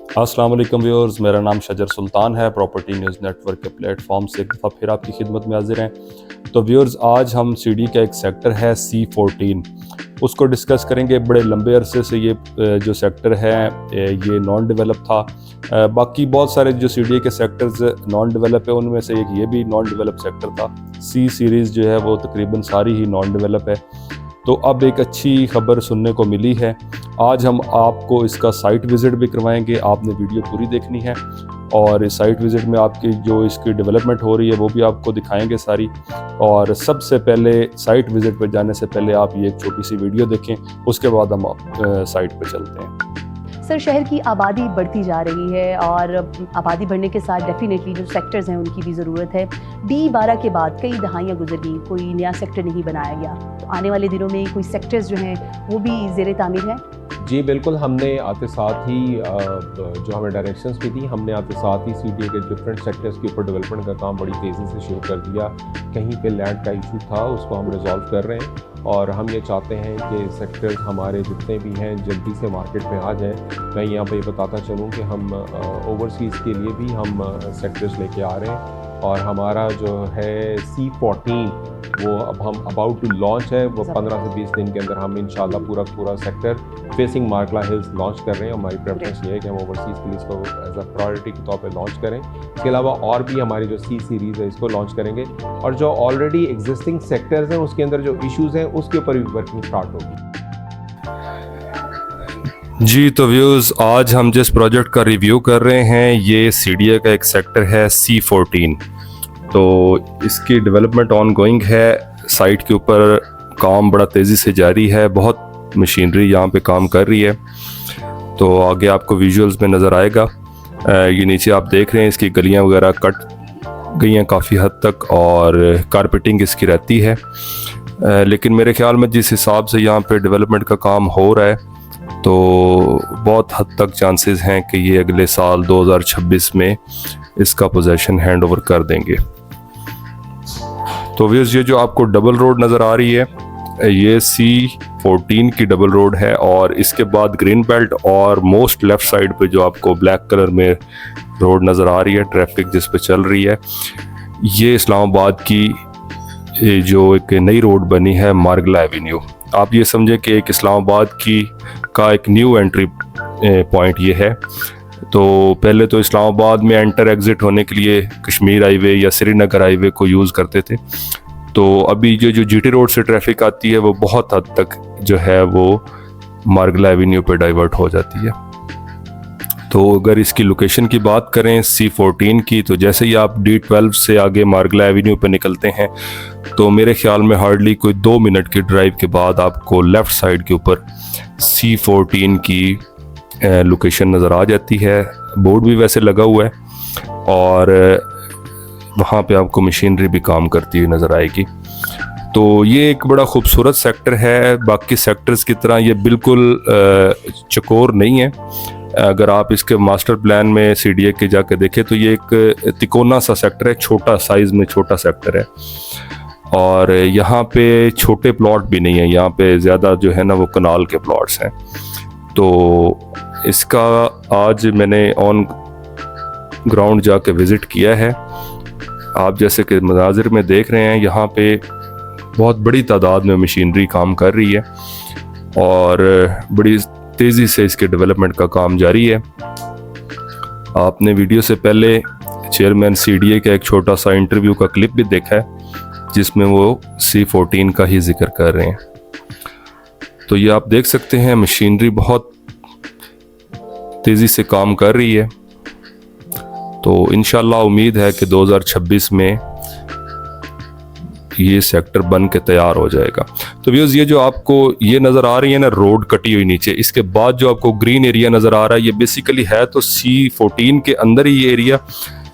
अस्सलाम वालेकुम व्यूअर्स, मेरा नाम शजर सुल्तान है। प्रॉपर्टी न्यूज़ नेटवर्क के प्लेटफॉर्म से एक दफ़ा फिर आपकी खिदमत में हाजिर हैं। तो व्यूअर्स, आज हम सीडी का एक सेक्टर है C14, उसको डिस्कस करेंगे। बड़े लंबे अरसे से ये जो सेक्टर है ये नॉन डेवलप था। बाकी बहुत सारे जो सीडी के सेक्टर्स नॉन डेवलप है, उनमें से एक ये भी नॉन डेवलप सेक्टर था। C सीरीज़ जो है वो तकरीबन सारी ही नॉन डेवलप है। तो अब एक अच्छी खबर सुनने को मिली है। आज हम आपको इसका साइट विज़िट भी करवाएंगे। आपने वीडियो पूरी देखनी है और इस साइट विज़िट में आपकी जो इसकी डेवलपमेंट हो रही है वो भी आपको दिखाएंगे सारी। और सबसे पहले साइट विज़िट पर जाने से पहले आप ये एक छोटी सी वीडियो देखें, उसके बाद हम साइट पर चलते हैं। सर, शहर की आबादी बढ़ती जा रही है और आबादी बढ़ने के साथ डेफिनेटली जो सेक्टर्स हैं उनकी भी ज़रूरत है। D12 के बाद कई दहाइयाँ गुजर गई, कोई नया सेक्टर नहीं बनाया गया। तो आने वाले दिनों में कोई सेक्टर्स जो हैं वो भी ज़ेरे तामीर है? जी बिल्कुल, हमने आते साथ ही जो हमें डायरेक्शंस भी दी, हमने आते साथ ही CDA के डिफरेंट सेक्टर्स के ऊपर डेवलपमेंट का काम बड़ी तेज़ी से शुरू कर दिया। कहीं पे लैंड का इशू था, उसको हम रिजॉल्व कर रहे हैं और हम ये चाहते हैं कि सेक्टर्स हमारे जितने भी हैं जल्दी से मार्केट में आ जाएं। मैं यहाँ पे बताता चलूँ कि हम ओवरसीज़ के लिए भी हम सेक्टर्स लेके आ रहे हैं और हमारा जो है C14 वो अब हम अबाउट टू लॉन्च है। वो 15 से 20 दिन के अंदर हम इंशाल्लाह पूरा सेक्टर फेसिंग मार्कला हिल्स लॉन्च कर रहे हैं। हमारी प्रेफरेंस ये है कि हम ओवरसीज़ के लिए इसको एज अ प्रायोरिटी के तौर पे लॉन्च करें। इसके अलावा और भी हमारी जो C सीरीज़ है इसको लॉन्च करेंगे और जो ऑलरेडी एग्जिस्टिंग सेक्टर्स हैं उसके अंदर जो इश्यूज़ हैं उसके ऊपर भी वर्किंग स्टार्ट होगी। जी तो व्यूज़, आज हम जिस प्रोजेक्ट का रिव्यू कर रहे हैं ये CDA का एक सेक्टर है C14। तो इसकी डेवलपमेंट ऑन गोइंग है। साइट के ऊपर काम बड़ा तेज़ी से जारी है, बहुत मशीनरी यहाँ पे काम कर रही है। तो आगे आपको विजुअल्स में नज़र आएगा। ये नीचे आप देख रहे हैं, इसकी गलियाँ वगैरह कट गई हैं काफ़ी हद तक और कारपेटिंग इसकी रहती है। लेकिन मेरे ख्याल में जिस हिसाब से यहाँ पे डेवलपमेंट का काम हो रहा है तो बहुत हद तक चांसेस हैं कि ये अगले साल 2026 में इसका पोजेसन हैंड ओवर कर देंगे। तो व्यूअर्स, ये जो आपको डबल रोड नज़र आ रही है ये C14 की डबल रोड है और इसके बाद ग्रीन बेल्ट और मोस्ट लेफ़्ट साइड पे जो आपको ब्लैक कलर में रोड नज़र आ रही है, ट्रैफिक जिस पे चल रही है, ये इस्लामाबाद की जो एक नई रोड बनी है मार्गला एवेन्यू। आप ये समझे कि एक इस्लामाबाद का एक न्यू एंट्री पॉइंट ये है। तो पहले तो इस्लामाबाद में एंटर एग्ज़िट होने के लिए कश्मीर हाईवे या श्रीनगर हाईवे को यूज़ करते थे। तो अभी जो GT रोड से ट्रैफिक आती है वो बहुत हद तक जो है वो मार्गला एवेन्यू पे डाइवर्ट हो जाती है। तो अगर इसकी लोकेशन की बात करें C14 की, तो जैसे ही आप D12 से आगे मार्गला एवेन्यू पे निकलते हैं तो मेरे ख्याल में हार्डली कोई 2 मिनट की ड्राइव के बाद आपको लेफ़्ट साइड के ऊपर C14 की लोकेशन नज़र आ जाती है। बोर्ड भी वैसे लगा हुआ है और वहाँ पे आपको मशीनरी भी काम करती हुई नज़र आएगी। तो ये एक बड़ा खूबसूरत सेक्टर है। बाकी सेक्टर्स की तरह ये बिल्कुल चकोर नहीं है। अगर आप इसके मास्टर प्लान में CDA के जाके देखें तो ये एक तिकोना सा सेक्टर है, छोटा साइज़ में छोटा सेक्टर है और यहाँ पे छोटे प्लॉट भी नहीं है। यहाँ पे ज़्यादा जो है ना वो कनाल के प्लॉट्स हैं। तो इसका आज मैंने ऑन ग्राउंड जाके विज़िट किया है। आप जैसे कि मनाजिर में देख रहे हैं, यहाँ पे बहुत बड़ी तादाद में मशीनरी काम कर रही है और बड़ी तेज़ी से इसके डेवलपमेंट का काम जारी है। आपने वीडियो से पहले चेयरमैन CDA का एक छोटा सा इंटरव्यू का क्लिप भी देखा है जिसमें वो C14 का ही जिक्र कर रहे हैं। तो ये आप देख सकते हैं मशीनरी बहुत तेज़ी से काम कर रही है। तो इंशाल्लाह उम्मीद है कि 2026 में ये सेक्टर बन के तैयार हो जाएगा। तो व्यूअर्स, ये जो आपको ये नज़र आ रही है ना रोड कटी हुई नीचे, इसके बाद जो आपको ग्रीन एरिया नज़र आ रहा है ये बेसिकली है तो C14 के अंदर ही ये एरिया,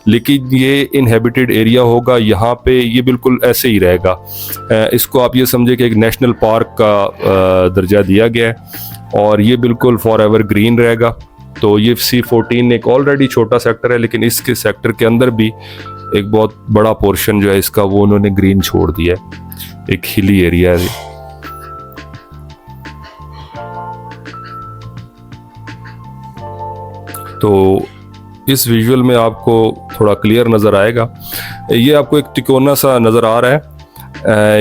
लेकिन ये इनहेबिटेड एरिया होगा। यहाँ पे ये बिल्कुल ऐसे ही रहेगा। इसको आप ये समझे कि एक नेशनल पार्क का दर्जा दिया गया है और ये बिल्कुल फॉर एवर ग्रीन रहेगा। तो ये C14 एक ऑलरेडी छोटा सेक्टर है, लेकिन इसके सेक्टर के अंदर भी एक बहुत बड़ा पोर्शन जो है इसका वो उन्होंने ग्रीन छोड़ दिया है। एक हिली एरिया है। तो तो इस विजुअल में आपको थोड़ा क्लियर नज़र आएगा। ये आपको एक तिकोना सा नज़र आ रहा है,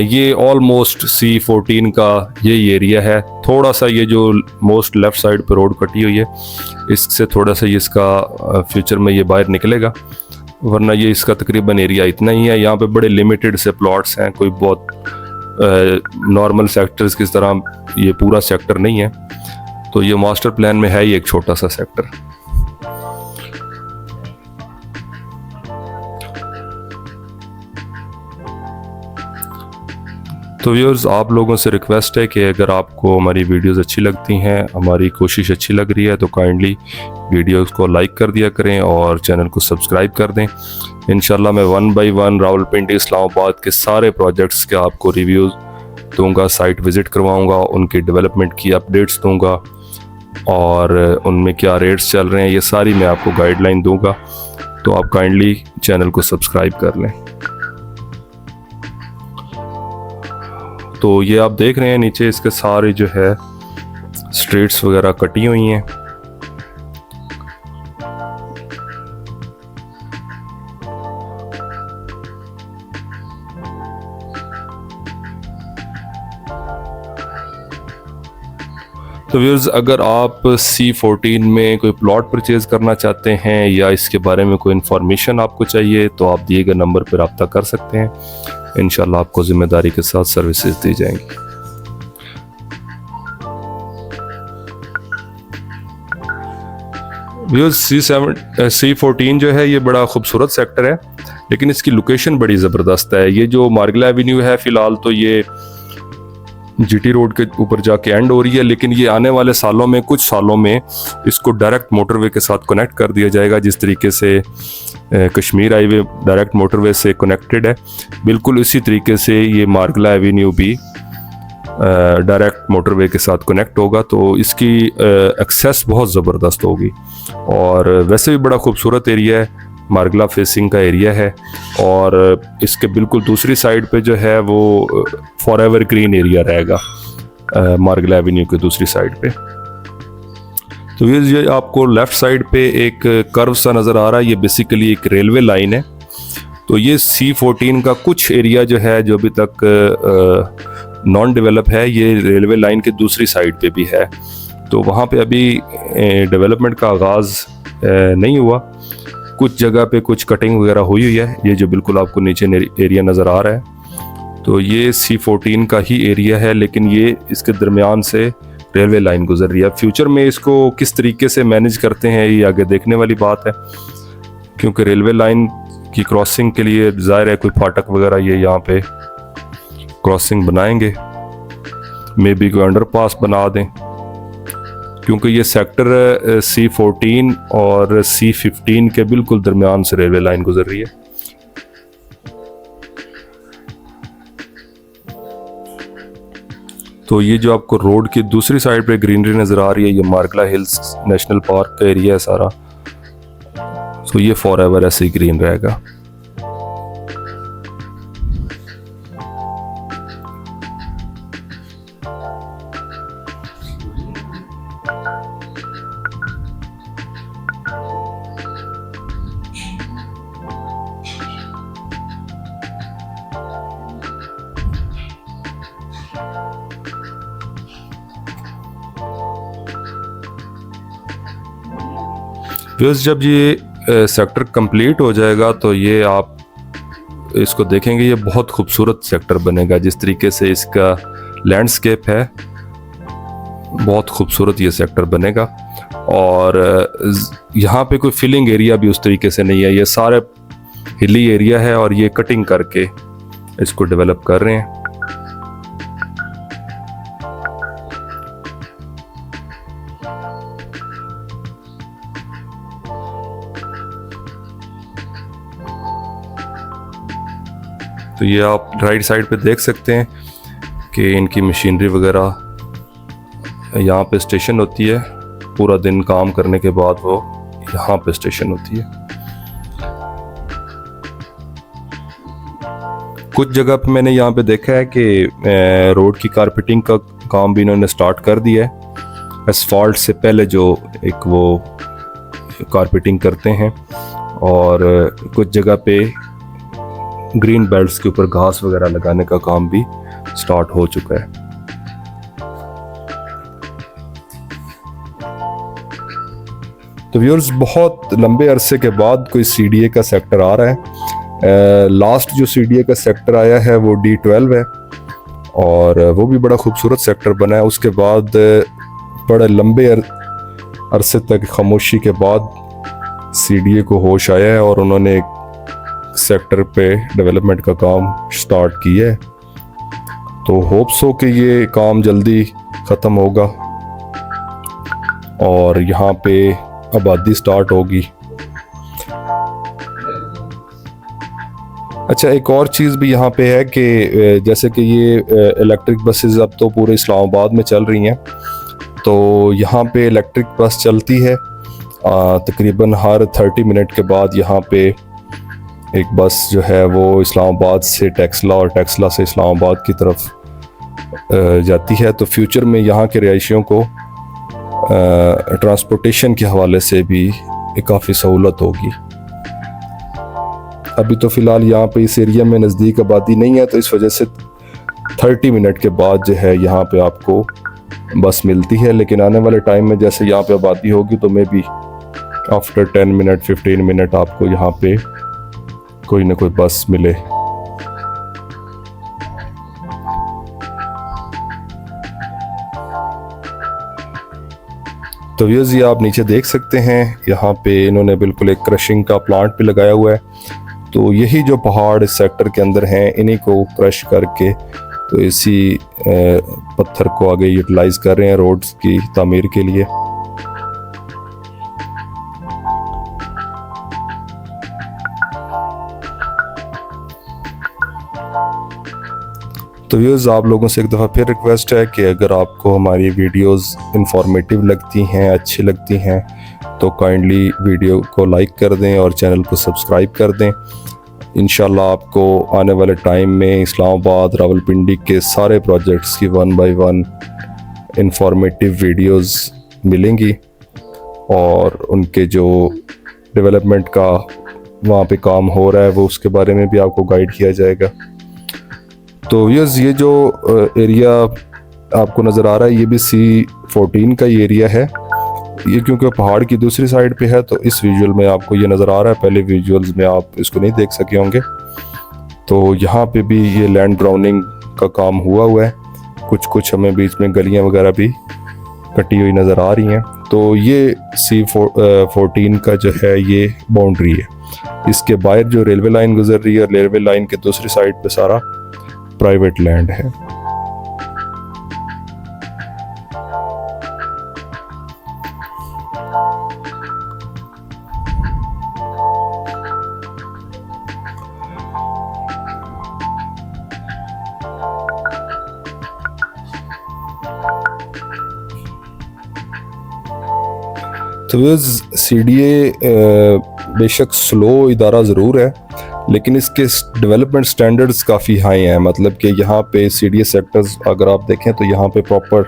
ये ऑलमोस्ट C14 का यही एरिया है। थोड़ा सा ये जो मोस्ट लेफ़्ट साइड पर रोड कटी हुई है, इससे थोड़ा सा ये इसका फ्यूचर में ये बाहर निकलेगा, वरना ये इसका तकरीबन एरिया इतना ही है। यहाँ पे बड़े लिमिटेड से प्लॉट्स हैं, कोई बहुत नॉर्मल सेक्टर्स की तरह ये पूरा सेक्टर नहीं है। तो ये मास्टर प्लान में है ही एक छोटा सा सेक्टर। तो व्यूअर्स, आप लोगों से रिक्वेस्ट है कि अगर आपको हमारी वीडियोस अच्छी लगती हैं, हमारी कोशिश अच्छी लग रही है, तो काइंडली वीडियोस को लाइक कर दिया करें और चैनल को सब्सक्राइब कर दें। इंशाल्लाह मैं 1 बाय 1 रावलपिंडी इस्लामाबाद के सारे प्रोजेक्ट्स के आपको रिव्यूज़ दूंगा, साइट विज़िट करवाऊंगा, उनके डेवलपमेंट की अपडेट्स दूंगा और उनमें क्या रेट्स चल रहे हैं, ये सारी मैं आपको गाइडलाइन दूंगा। तो आप काइंडली चैनल को सब्सक्राइब कर लें। तो ये आप देख रहे हैं नीचे इसके सारे जो है स्ट्रीट्स वगैरह कटी हुई हैं। तो व्यूअर्स, अगर आप C14 में कोई प्लॉट परचेज़ करना चाहते हैं या इसके बारे में कोई इन्फॉर्मेशन आपको चाहिए, तो आप दिए गए नंबर पर रब्ता कर सकते हैं। इंशाल्लाह आपको ज़िम्मेदारी के साथ सर्विसेज दी जाएंगी। व्यूअर्स, C14 जो है ये बड़ा खूबसूरत सेक्टर है, लेकिन इसकी लोकेशन बड़ी ज़बरदस्त है। ये जो मार्गला एवेन्यू है फ़िलहाल तो ये GT रोड के ऊपर जाके एंड हो रही है, लेकिन ये आने वाले सालों में, कुछ सालों में इसको डायरेक्ट मोटरवे के साथ कनेक्ट कर दिया जाएगा। जिस तरीके से कश्मीर हाईवे डायरेक्ट मोटरवे से कनेक्टेड है, बिल्कुल इसी तरीके से ये मार्गला एवेन्यू भी डायरेक्ट मोटरवे के साथ कनेक्ट होगा। तो इसकी एक्सेस बहुत ज़बरदस्त होगी और वैसे भी बड़ा खूबसूरत एरिया है, मार्गला फेसिंग का एरिया है। और इसके बिल्कुल दूसरी साइड पे जो है वो फॉरएवर ग्रीन एरिया रहेगा मार्गला एवेन्यू के दूसरी साइड पे। तो ये आपको लेफ़्ट साइड पे एक कर्व सा नज़र आ रहा है, ये बेसिकली एक रेलवे लाइन है। तो ये C14 का कुछ एरिया जो है जो अभी तक नॉन डेवलप है, ये रेलवे लाइन के दूसरी साइड पे भी है। तो वहाँ पे अभी डेवलपमेंट का आगाज़ नहीं हुआ, कुछ जगह पे कुछ कटिंग वगैरह हुई है। ये जो बिल्कुल आपको नीचे एरिया नज़र आ रहा है, तो ये C14 का ही एरिया है, लेकिन ये इसके दरमियान से रेलवे लाइन गुजर रही है। फ्यूचर में इसको किस तरीके से मैनेज करते हैं ये आगे देखने वाली बात है, क्योंकि रेलवे लाइन की क्रॉसिंग के लिए ज़ाहिर है कोई फाटक वगैरह ये यहाँ पे क्रॉसिंग बनाएंगे, मे बी कोई अंडरपास बना दें, क्योंकि ये सेक्टर C14 और C15 के बिल्कुल दरमियान से रेलवे लाइन गुजर रही है। तो ये जो आपको रोड की दूसरी साइड पे ग्रीनरी नज़र आ रही है, ये मार्गला हिल्स नेशनल पार्क का एरिया है सारा। तो ये फॉरएवर ऐसे ही ग्रीन रहेगा। व्यूअर्स, जब ये सेक्टर कंप्लीट हो जाएगा तो ये आप इसको देखेंगे, ये बहुत खूबसूरत सेक्टर बनेगा। जिस तरीके से इसका लैंडस्केप है, बहुत खूबसूरत ये सेक्टर बनेगा। और यहाँ पे कोई फिलिंग एरिया भी उस तरीके से नहीं है, ये सारे हिली एरिया है और ये कटिंग करके इसको डेवलप कर रहे हैं। तो ये आप राइट साइड पे देख सकते हैं कि इनकी मशीनरी वगैरह यहाँ पे स्टेशन होती है। पूरा दिन काम करने के बाद वो यहाँ पे स्टेशन होती है। कुछ जगह पे मैंने यहाँ पे देखा है कि रोड की कारपेटिंग का काम भी इन्होंने स्टार्ट कर दिया है। एसफॉल्ट से पहले जो एक वो कारपेटिंग करते हैं और कुछ जगह पे ग्रीन बेल्ट्स के ऊपर घास वगैरह लगाने का काम भी स्टार्ट हो चुका है। तो व्यूअर्स, बहुत लंबे अरसे के बाद कोई CDA का सेक्टर आ रहा है। लास्ट जो CDA का सेक्टर आया है वो D12 है और वो भी बड़ा खूबसूरत सेक्टर बना है। उसके बाद बड़े लंबे अरसे तक खामोशी के बाद CDA को होश आया है और उन्होंने एक सेक्टर पे डेवलपमेंट का काम स्टार्ट किया है। तो होप्स हो कि ये काम जल्दी ख़त्म होगा और यहाँ पे आबादी स्टार्ट होगी। अच्छा, एक और चीज़ भी यहाँ पे है कि जैसे कि ये इलेक्ट्रिक बसेस अब तो पूरे इस्लामाबाद में चल रही हैं, तो यहाँ पे इलेक्ट्रिक बस चलती है तकरीबन हर 30 मिनट के बाद। यहाँ पे एक बस जो है वो इस्लामाबाद से टेक्सला और टेक्सला से इस्लामाबाद की तरफ जाती है। तो फ्यूचर में यहाँ के रिहायशियों को ट्रांसपोर्टेशन के हवाले से भी काफ़ी सहूलत होगी। अभी तो फ़िलहाल यहाँ पे इस एरिया में नज़दीक आबादी नहीं है, तो इस वजह से 30 मिनट के बाद जो है यहाँ पे आपको बस मिलती है। लेकिन आने वाले टाइम में जैसे यहाँ पे आबादी होगी तो may be after 10 minute 15 minute आपको यहाँ पे कोई ना कोई बस मिले। तो व्यूअर्स, ये आप नीचे देख सकते हैं, यहाँ पे इन्होंने बिल्कुल एक क्रशिंग का प्लांट भी लगाया हुआ है। तो यही जो पहाड़ इस सेक्टर के अंदर हैं, इन्हीं को क्रश करके तो इसी पत्थर को आगे यूटिलाइज कर रहे हैं रोड्स की तामीर के लिए। तो व्यूअर्स, आप लोगों से एक दफ़ा फिर रिक्वेस्ट है कि अगर आपको हमारी वीडियोस इंफॉर्मेटिव लगती हैं, अच्छी लगती हैं, तो काइंडली वीडियो को लाइक कर दें और चैनल को सब्सक्राइब कर दें। इंशाल्लाह आपको आने वाले टाइम में इस्लामाबाद, रावलपिंडी के सारे प्रोजेक्ट्स की 1 बाय 1 इंफॉर्मेटिव वीडियोस मिलेंगी और उनके जो डेवलपमेंट का वहाँ पे काम हो रहा है वो उसके बारे में भी आपको गाइड किया जाएगा। तो ये जो एरिया आपको नज़र आ रहा है, ये भी C14 का ही एरिया है। ये क्योंकि पहाड़ की दूसरी साइड पे है तो इस विजुअल में आपको ये नज़र आ रहा है, पहले विजुअल्स में आप इसको नहीं देख सके होंगे। तो यहाँ पे भी ये लैंड ग्राउंडिंग का काम हुआ है। कुछ हमें बीच में गलियाँ वगैरह भी कटी हुई नज़र आ रही हैं। तो ये C14 का जो है ये बाउंड्री है। इसके बाहर जो रेलवे लाइन गुजर रही है और रेलवे लाइन के दूसरी साइड पे सारा प्राइवेट लैंड है। तो CDA बेशक स्लो इदारा ज़रूर है, लेकिन इसके डेवलपमेंट स्टैंडर्ड्स काफ़ी हाई हैं। मतलब कि यहाँ पे CDA सेक्टर्स अगर आप देखें तो यहाँ पे प्रॉपर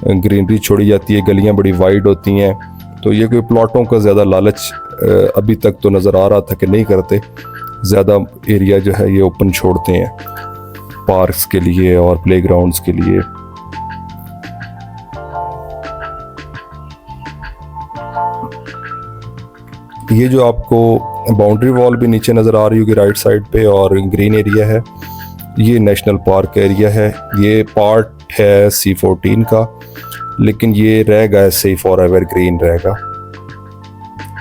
ग्रीनरी छोड़ी जाती है, गलियाँ बड़ी वाइड होती हैं। तो ये कोई प्लॉटों का ज़्यादा लालच अभी तक तो नज़र आ रहा था कि नहीं करते। ज़्यादा एरिया जो है ये ओपन छोड़ते हैं पार्क्स के लिए और प्लेग्राउंड्स के लिए। ये जो आपको बाउंड्री वॉल भी नीचे नज़र आ रही होगी राइट साइड पे और ग्रीन एरिया है, ये नेशनल पार्क एरिया है। ये पार्ट है C14 का, लेकिन ये रहेगा ऐसे ही फॉर एवर ग्रीन रहेगा।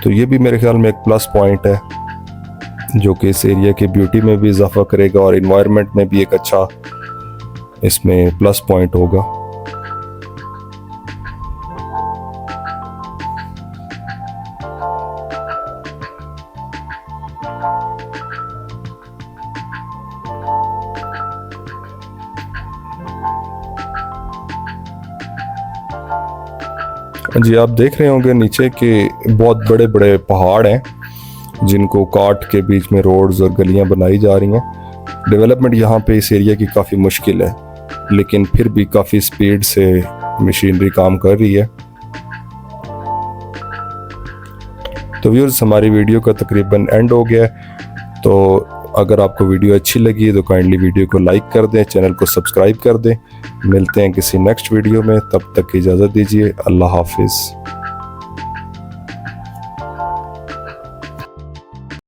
तो ये भी मेरे ख्याल में एक प्लस पॉइंट है जो कि इस एरिया की ब्यूटी में भी इजाफा करेगा और इन्वायरमेंट में भी एक अच्छा इसमें प्लस पॉइंट होगा। जी, आप देख रहे होंगे नीचे के बहुत बड़े बड़े पहाड़ हैं जिनको काट के बीच में रोड्स और गलियां बनाई जा रही हैं। डेवलपमेंट यहाँ पे इस एरिया की काफ़ी मुश्किल है, लेकिन फिर भी काफ़ी स्पीड से मशीनरी काम कर रही है। तो व्यूअर्स हमारी वीडियो का तकरीबन एंड हो गया है। तो अगर आपको वीडियो अच्छी लगी है तो काइंडली वीडियो को लाइक कर दें, चैनल को सब्सक्राइब कर दें। मिलते हैं किसी नेक्स्ट वीडियो में, तब तक की इजाज़त दीजिए। अल्लाह हाफिज़।